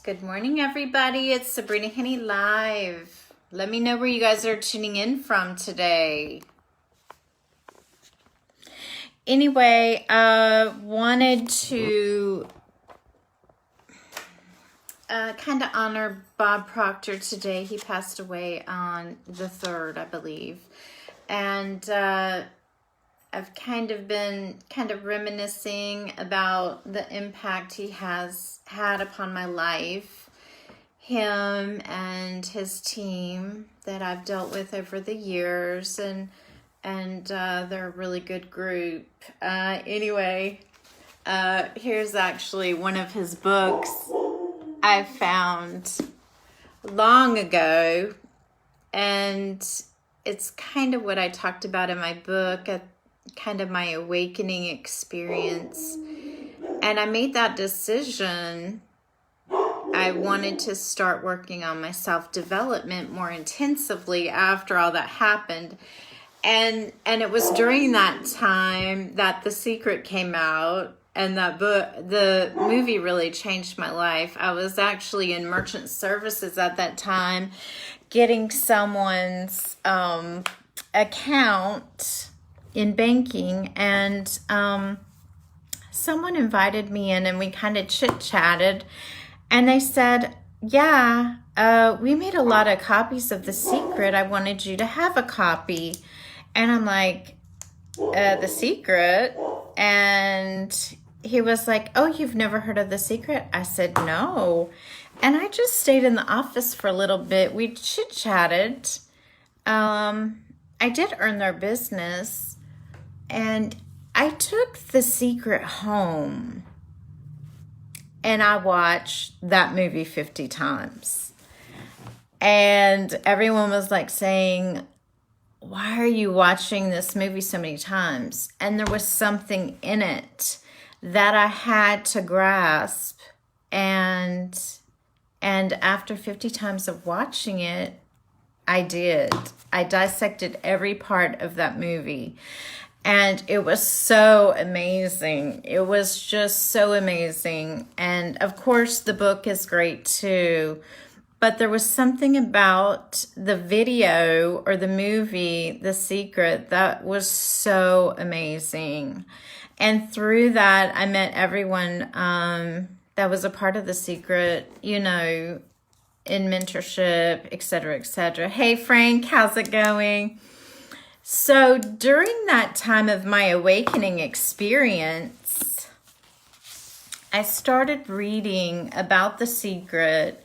Good morning, everybody. It's Sabrina Henny Live. Let me know where you guys are tuning in from today. Anyway, wanted to kind of honor Bob Proctor today. He passed away on the 3rd, I believe. And I've been reminiscing about the impact he has had upon my life, him and his team that I've dealt with over the years, and they're a really good group. Anyway, here's actually one of his books I found long ago, and it's kind of what I talked about in my book, kind of my awakening experience. And I made that decision. I wanted to start working on my self-development more intensively after all that happened. And it was during that time that The Secret came out, and that book, the movie, really changed my life. I was actually in merchant services at that time, getting someone's account in banking, and someone invited me in, and we kind of chit-chatted, and they said, yeah, we made a lot of copies of The Secret. I wanted you to have a copy. And I'm like, The Secret? And he was like, oh, you've never heard of The Secret? I said, no. And I just stayed in the office for a little bit. We chit-chatted. I did earn their business. And I took The Secret home, and I watched that movie 50 times. And everyone was like saying, why are you watching this movie so many times? And there was something in it that I had to grasp. And after 50 times of watching it, I did. I dissected every part of that movie. And it was so amazing. It was just so amazing. And of course, the book is great too. But there was something about the video or the movie, The Secret, that was so amazing. And through that, I met everyone that was a part of The Secret, you know, in mentorship, etc., etc. Hey, Frank, how's it going? So during that time of my awakening experience, I started reading about The Secret,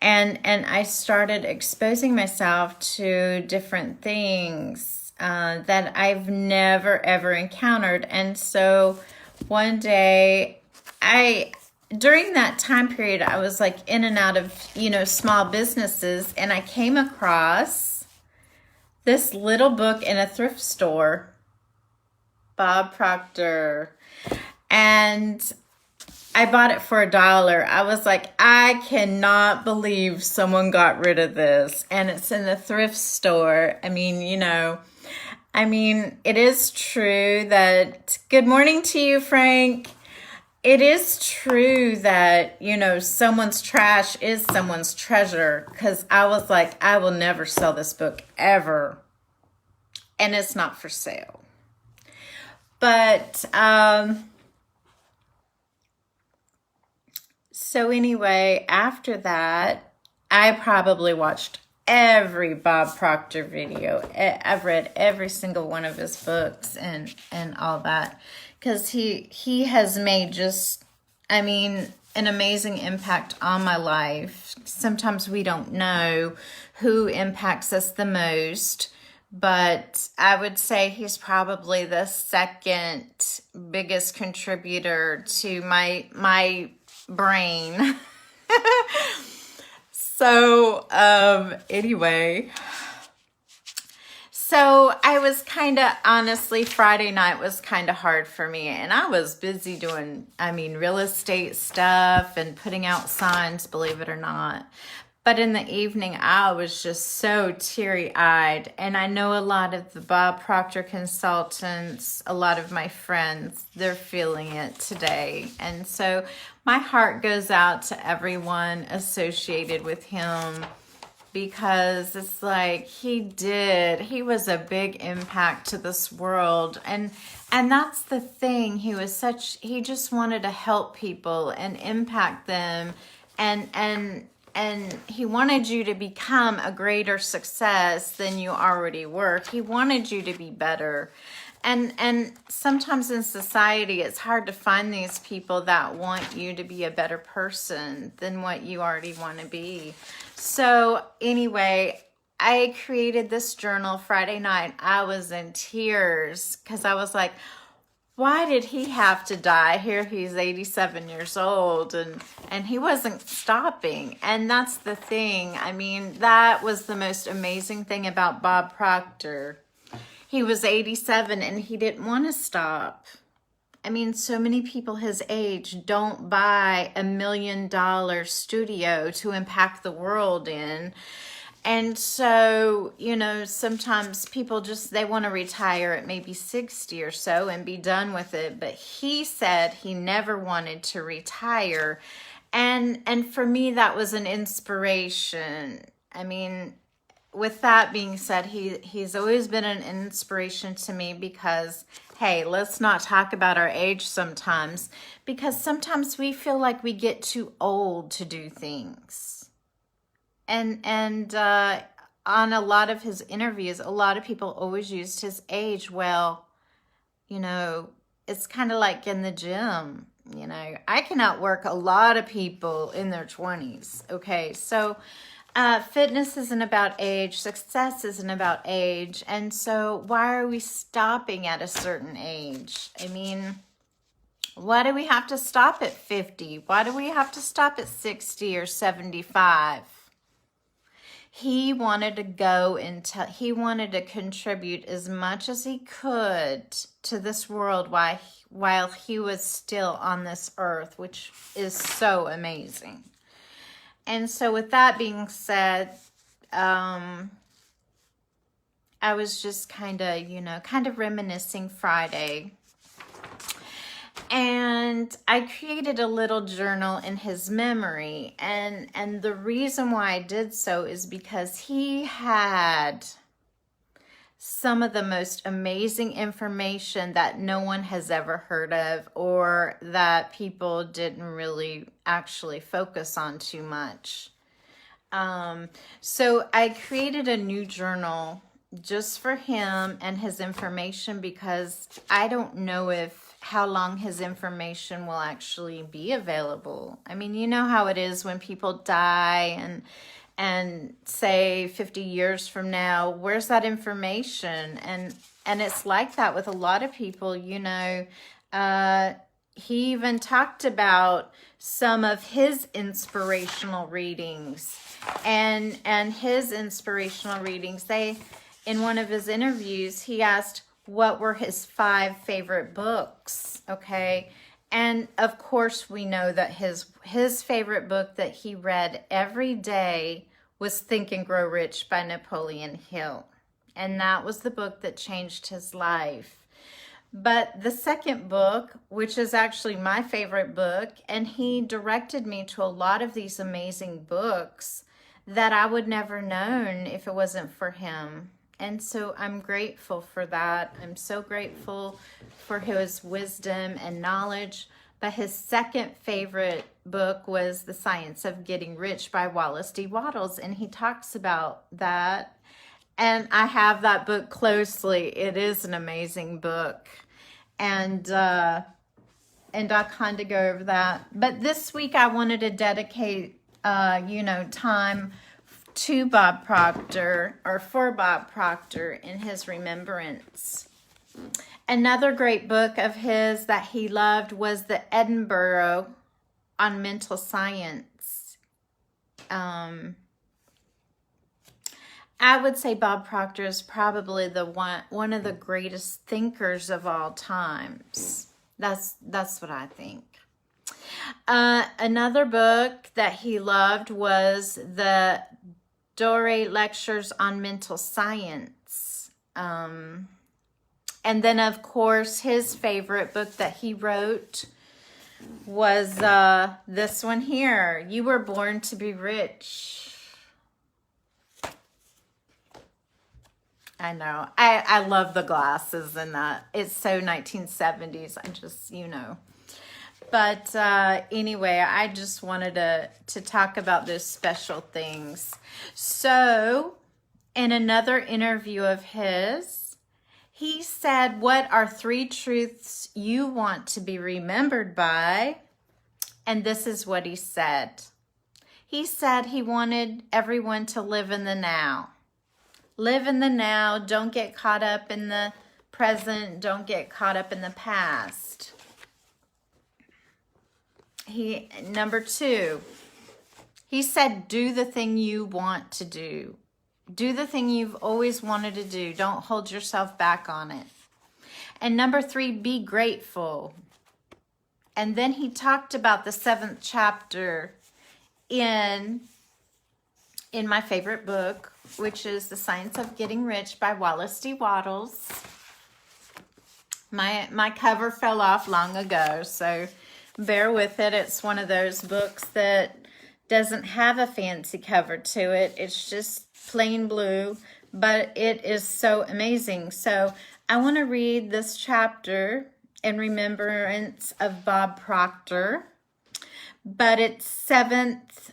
and I started exposing myself to different things that I've never, ever encountered. And so one day, during that time period, I was like in and out of, small businesses, and I came across this little book in a thrift store, Bob Proctor, and I bought it for $1. I was like, I cannot believe someone got rid of this, and it's in the thrift store. I mean, it is true that, good morning to you, Frank. It is true that, someone's trash is someone's treasure, because I was like, I will never sell this book ever. And it's not for sale. But, so anyway, after that, I probably watched every Bob Proctor video. I've read every single one of his books and all that. Because he has made an amazing impact on my life. Sometimes we don't know who impacts us the most, but I would say he's probably the second biggest contributor to my brain. So, anyway... So I was honestly, Friday night was kind of hard for me, and I was busy doing, real estate stuff and putting out signs, believe it or not. But in the evening, I was just so teary-eyed. And I know a lot of the Bob Proctor consultants, a lot of my friends, they're feeling it today. And so my heart goes out to everyone associated with him, because it's like he was a big impact to this world. And that's the thing. He just wanted to help people and impact them, and he wanted you to become a greater success than you already were. He wanted you to be better. And sometimes in society, it's hard to find these people that want you to be a better person than what you already want to be. So anyway, I created this journal Friday night. I was in tears because I was like, why did he have to die? Here he's 87 years old, and he wasn't stopping. And that's the thing. I mean, that was the most amazing thing about Bob Proctor. He was 87 and he didn't want to stop. I mean, so many people his age don't buy $1 million studio to impact the world in. And so, you know, sometimes people they want to retire at maybe 60 or so and be done with it. But he said he never wanted to retire. And for me, that was an inspiration. I mean, with that being said, he's always been an inspiration to me because, hey, let's not talk about our age sometimes, because sometimes we feel like we get too old to do things. And on a lot of his interviews, a lot of people always used his age. Well, you know, it's kind of like in the gym. You know, I can outwork a lot of people in their 20s. Okay, so fitness isn't about age. Success isn't about age. And so why are we stopping at a certain age? I mean, why do we have to stop at 50? Why do we have to stop at 60 or 75? He wanted to go he wanted to contribute as much as he could to this world while he was still on this earth, which is so amazing. And so with that being said, I was just kind of reminiscing Friday. And I created a little journal in his memory. And the reason why I did so is because he had some of the most amazing information that no one has ever heard of, or that people didn't really actually focus on too much. So I created a new journal just for him and his information, because I don't know how long his information will actually be available. I mean, you know how it is when people die and say 50 years from now, where's that information? And it's like that with a lot of people. You know, he even talked about some of his inspirational readings, and his inspirational readings, in one of his interviews, he asked what were his 5 favorite books, okay? And of course, we know that his favorite book that he read every day was Think and Grow Rich by Napoleon Hill. And that was the book that changed his life. But the second book, which is actually my favorite book, and he directed me to a lot of these amazing books that I would never known if it wasn't for him. And so I'm grateful for that. I'm so grateful for his wisdom and knowledge. But his second favorite book was The Science of Getting Rich by Wallace D. Wattles. And he talks about that. And I have that book closely. It is an amazing book. And I'll kind of go over that. But this week I wanted to dedicate, time to Bob Proctor, or for Bob Proctor, in his remembrance. Another great book of his that he loved was the Edinburgh on Mental Science. I would say Bob Proctor is probably one of the greatest thinkers of all times. That's what I think. Another book that he loved was the Dore Lectures on Mental Science. And then, of course, his favorite book that he wrote was this one here, You Were Born to Be Rich. I know. I love the glasses in that. It's so 1970s. I just, But anyway, I just wanted to talk about those special things. So, in another interview of his, he said, what are 3 truths you want to be remembered by? And this is what he said. He said he wanted everyone to live in the now. Live in the now. Don't get caught up in the present. Don't get caught up in the past. Number 2, he said, do the thing you want to do. Do the thing you've always wanted to do. Don't hold yourself back on it. And number 3, be grateful. And then he talked about the 7th chapter in my favorite book, which is The Science of Getting Rich by Wallace D. Wattles. My cover fell off long ago, so bear with it. It's one of those books that doesn't have a fancy cover to it. It's just plain blue, but it is so amazing. So I want to read this chapter in remembrance of Bob Proctor, but it's 7th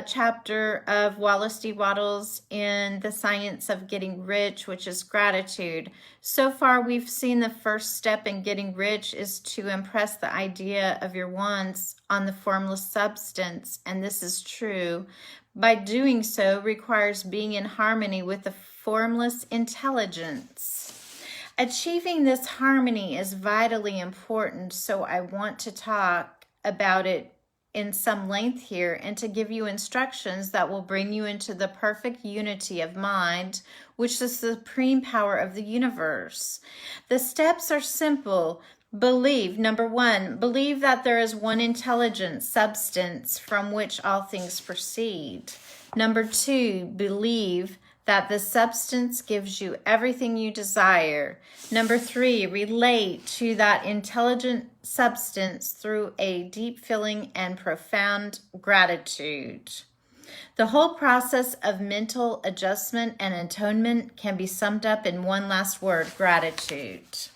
chapter of Wallace D. Wattles in The Science of Getting Rich, which is gratitude. So far, we've seen the first step in getting rich is to impress the idea of your wants on the formless substance, and this is true. By doing so requires being in harmony with the formless intelligence. Achieving this harmony is vitally important, so I want to talk about it in some length here and to give you instructions that will bring you into the perfect unity of mind, which is the supreme power of the universe. The steps are simple. Believe, number 1, believe that there is one intelligent substance from which all things proceed. Number 2, believe that the substance gives you everything you desire. Number 3, relate to that intelligent substance through a deep feeling and profound gratitude. The whole process of mental adjustment and atonement can be summed up in one last word, gratitude.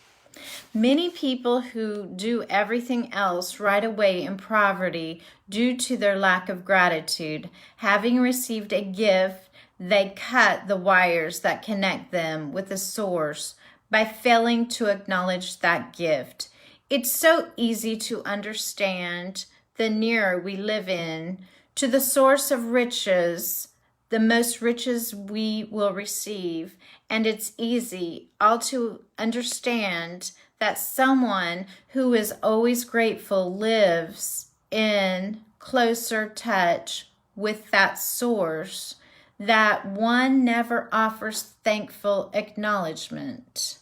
Many people who do everything else right away in poverty due to their lack of gratitude. Having received a gift, they cut the wires that connect them with the source by failing to acknowledge that gift. It's so easy to understand the nearer we live in to the source of riches, the most riches we will receive. And it's easy all to understand that someone who is always grateful lives in closer touch with that source, that one never offers thankful acknowledgement.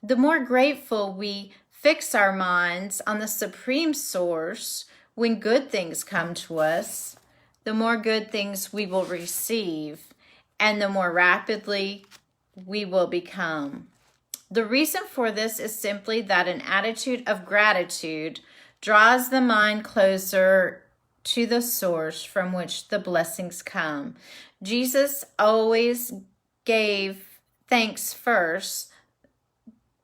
The more grateful we fix our minds on the supreme source when good things come to us, the more good things we will receive and the more rapidly we will become. The reason for this is simply that an attitude of gratitude draws the mind closer to the source from which the blessings come. Jesus always gave thanks first.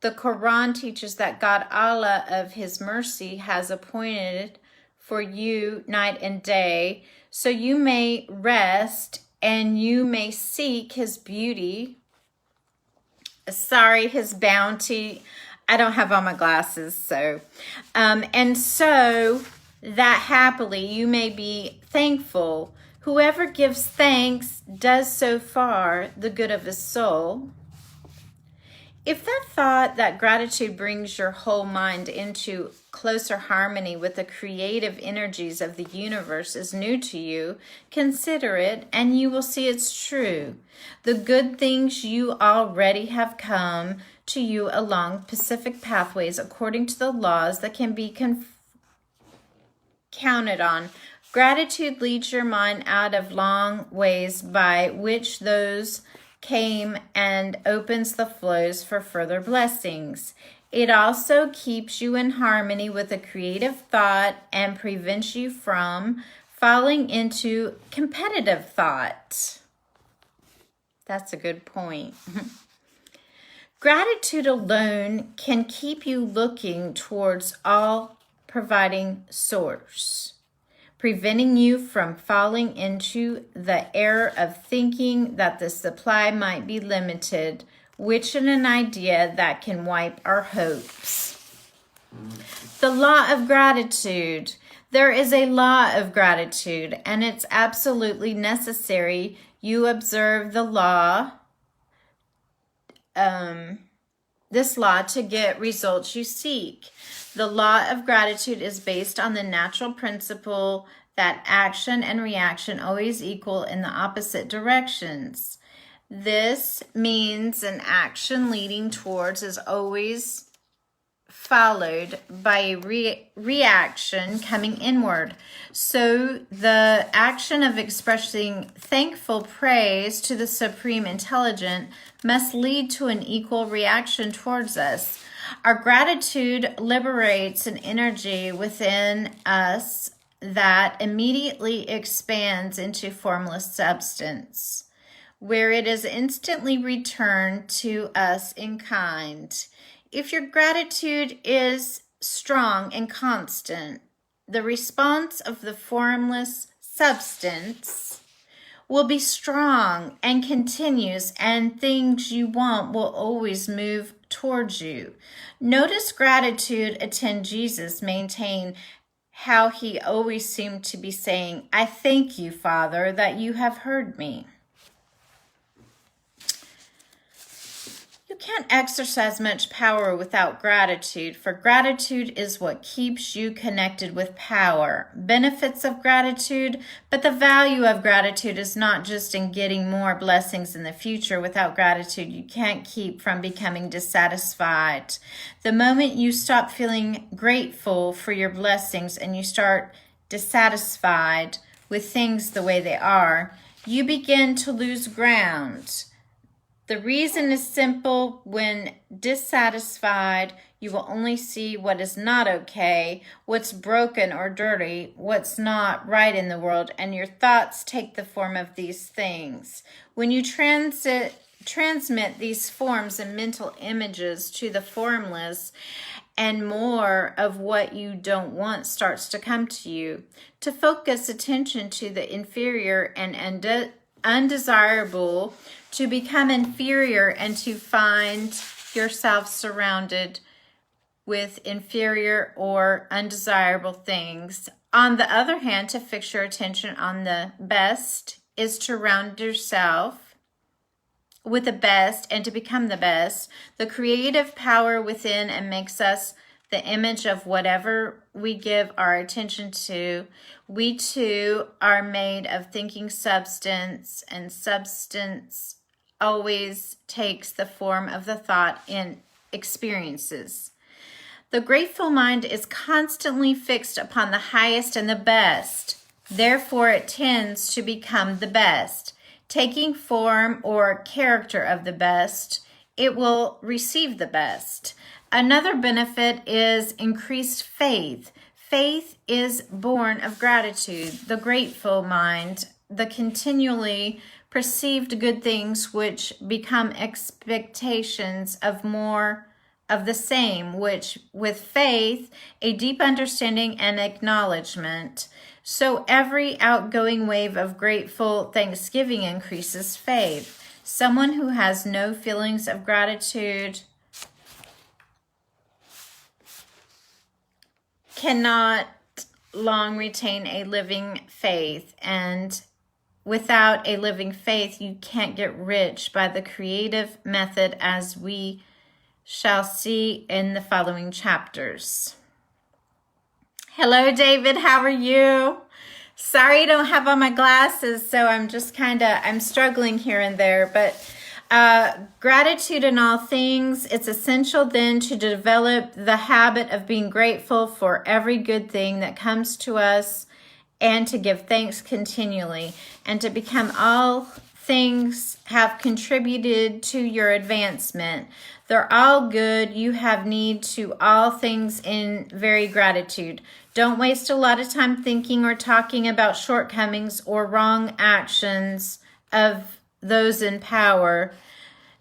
The Quran teaches that God Allah of His mercy has appointed for you night and day, so you may rest and you may seek His beauty. His bounty. I don't have on my glasses, so. And so that happily you may be thankful. Whoever gives thanks does so far the good of his soul. If that thought that gratitude brings your whole mind into closer harmony with the creative energies of the universe is new to you, consider it and you will see it's true. The good things you already have come to you along Pacific pathways according to the laws that can be counted on. Gratitude leads your mind out of long ways by which those came and opens the flows for further blessings. It also keeps you in harmony with a creative thought and prevents you from falling into competitive thought. That's a good point. Gratitude alone can keep you looking towards all providing source, preventing you from falling into the error of thinking that the supply might be limited, which is an idea that can wipe our hopes. The law of gratitude. There is a law of gratitude, and it's absolutely necessary you observe the law, this law, to get results you seek. The law of gratitude is based on the natural principle that action and reaction always equal in the opposite directions. This means an action leading towards is always followed by a reaction coming inward. So the action of expressing thankful praise to the Supreme Intelligent must lead to an equal reaction towards us. Our gratitude liberates an energy within us that immediately expands into formless substance, where it is instantly returned to us in kind. If your gratitude is strong and constant, the response of the formless substance will be strong and continues, and things you want will always move towards you. Notice gratitude attend Jesus maintain how he always seemed to be saying, "I thank you, Father, that you have heard me." You can't exercise much power without gratitude, for gratitude is what keeps you connected with power. Benefits of gratitude, but the value of gratitude is not just in getting more blessings in the future. Without gratitude, you can't keep from becoming dissatisfied. The moment you stop feeling grateful for your blessings and you start dissatisfied with things the way they are, you begin to lose ground. The reason is simple. When dissatisfied, you will only see what is not okay, what's broken or dirty, what's not right in the world, and your thoughts take the form of these things. When you transmit these forms and mental images to the formless, and more of what you don't want starts to come to you. To focus attention to the inferior and undesirable, to become inferior and to find yourself surrounded with inferior or undesirable things. On the other hand, to fix your attention on the best is to surround yourself with the best and to become the best. The creative power within and makes us the image of whatever we give our attention to. We too are made of thinking substance, and substance always takes the form of the thought in experiences. The grateful mind is constantly fixed upon the highest and the best. Therefore, it tends to become the best. Taking form or character of the best, it will receive the best. Another benefit is increased faith. Faith is born of gratitude. The grateful mind, the continually perceived good things which become expectations of more of the same, which with faith, a deep understanding and acknowledgement. So every outgoing wave of grateful thanksgiving increases faith. Someone who has no feelings of gratitude cannot long retain a living faith, and without a living faith, you can't get rich by the creative method, as we shall see in the following chapters. Hello, David. How are you? Sorry I don't have on my glasses, so I'm just I'm struggling here and there, but Gratitude in all things. It's essential then to develop the habit of being grateful for every good thing that comes to us and to give thanks continually and to become all things have contributed to your advancement. They're all good. You have need to all things in very gratitude. Don't waste a lot of time thinking or talking about shortcomings or wrong actions of those in power.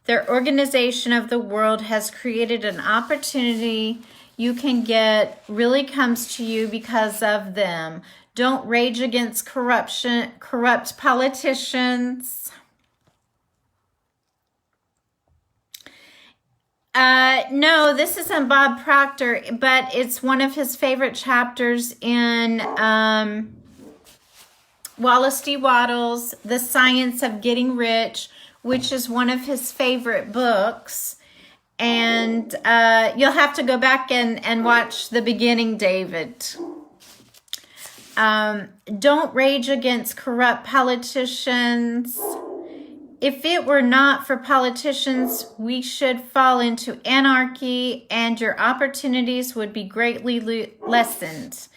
Their organization of the world has created an opportunity you can get really comes to you because of them. Don't rage against corrupt politicians. No, this isn't Bob Proctor, but it's one of his favorite chapters in Wallace D. Wattles, The Science of Getting Rich, which is one of his favorite books. And you'll have to go back and watch the beginning, David. Don't rage against corrupt politicians. If it were not for politicians, we should fall into anarchy and your opportunities would be greatly lessened.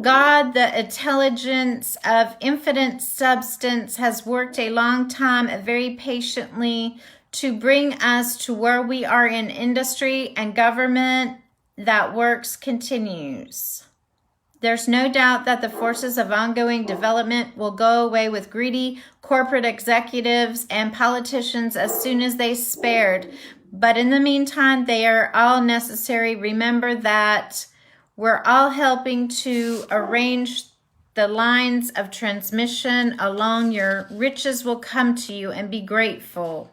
God, the intelligence of infinite substance, has worked a long time and very patiently to bring us to where we are in industry and government. That works continues. There's no doubt that the forces of ongoing development will go away with greedy corporate executives and politicians as soon as they spared. But in the meantime, they are all necessary. Remember that we're all helping to arrange the lines of transmission along. Your riches will come to you, and be grateful.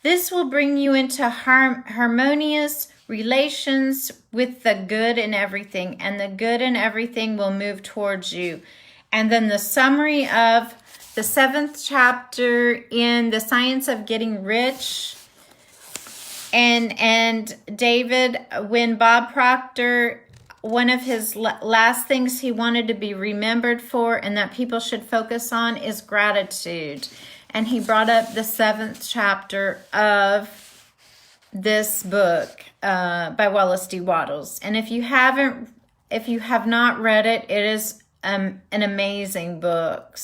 This will bring you into harmonious relations with the good in everything, and the good in everything will move towards you. And then the summary of the 7th chapter in The Science of Getting Rich. And David, when Bob Proctor, one of his last things he wanted to be remembered for and that people should focus on is gratitude. And he brought up the 7th chapter of this book by Wallace D. Wattles. And if you have not read it, it is an amazing book.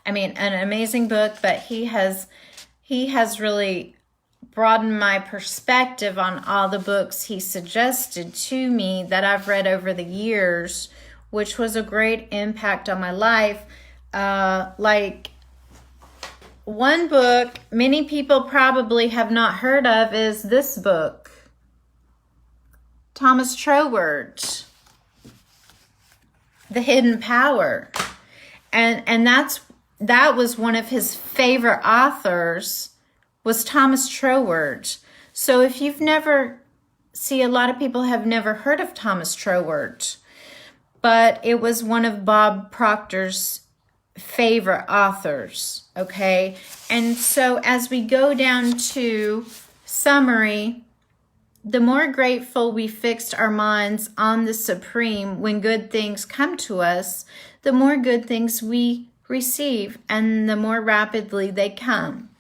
An amazing book, but he has really broadened my perspective on all the books he suggested to me that I've read over the years, which was a great impact on my life. Like one book many people probably have not heard of is this book, Thomas Troward, The Hidden Power. And that was one of his favorite authors, was Thomas Troward. So if you've never, a lot of people have never heard of Thomas Troward, but it was one of Bob Proctor's favorite authors, okay? And so as we go down to summary, the more grateful we fixed our minds on the Supreme when good things come to us, the more good things we receive and the more rapidly they come.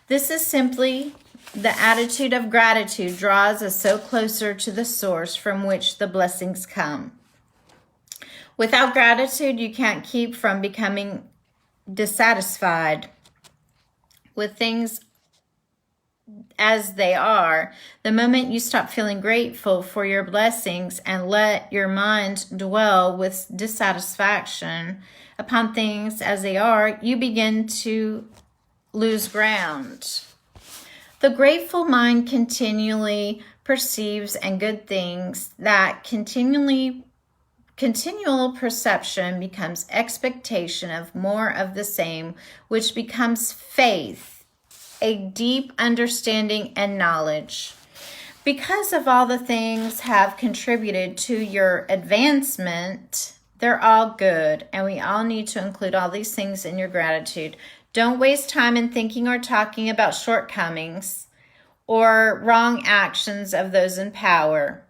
This is simply the attitude of gratitude draws us so closer to the source from which the blessings come. Without gratitude, you can't keep from becoming dissatisfied with things as they are. The moment you stop feeling grateful for your blessings and let your mind dwell with dissatisfaction upon things as they are, you begin to lose ground. The grateful mind continually perceives and good things. That continual perception becomes expectation of more of the same, which becomes faith, a deep understanding and knowledge. Because of all the things have contributed to your advancement, they're all good, and we all need to include all these things in your gratitude. Don't waste time in thinking or talking about shortcomings or wrong actions of those in power.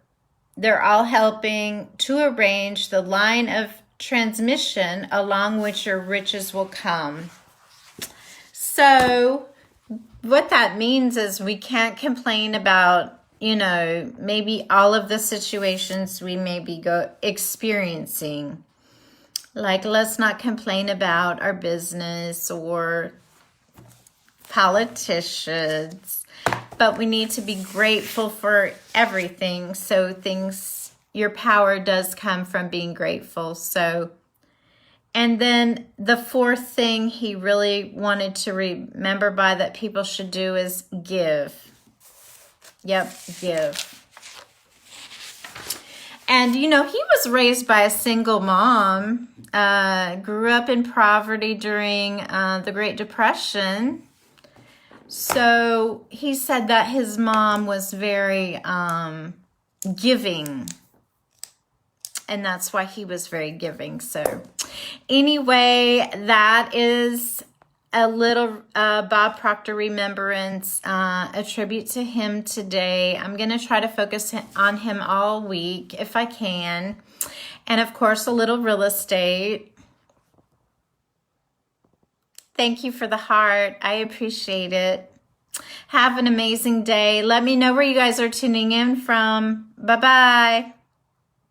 They're all helping to arrange the line of transmission along which your riches will come. So what that means is we can't complain about, maybe all of the situations we may be experiencing. Like, let's not complain about our business or politicians, but we need to be grateful for everything. So your power does come from being grateful. So, and then the fourth thing he really wanted to remember by that people should do is give. Yep, give. And, he was raised by a single mom, grew up in poverty during the Great Depression. So he said that his mom was very giving. And that's why he was very giving. So anyway, that is a little Bob Proctor remembrance, a tribute to him today. I'm going to try to focus on him all week if I can. And of course, a little real estate. Thank you for the heart. I appreciate it. Have an amazing day. Let me know where you guys are tuning in from. Bye-bye.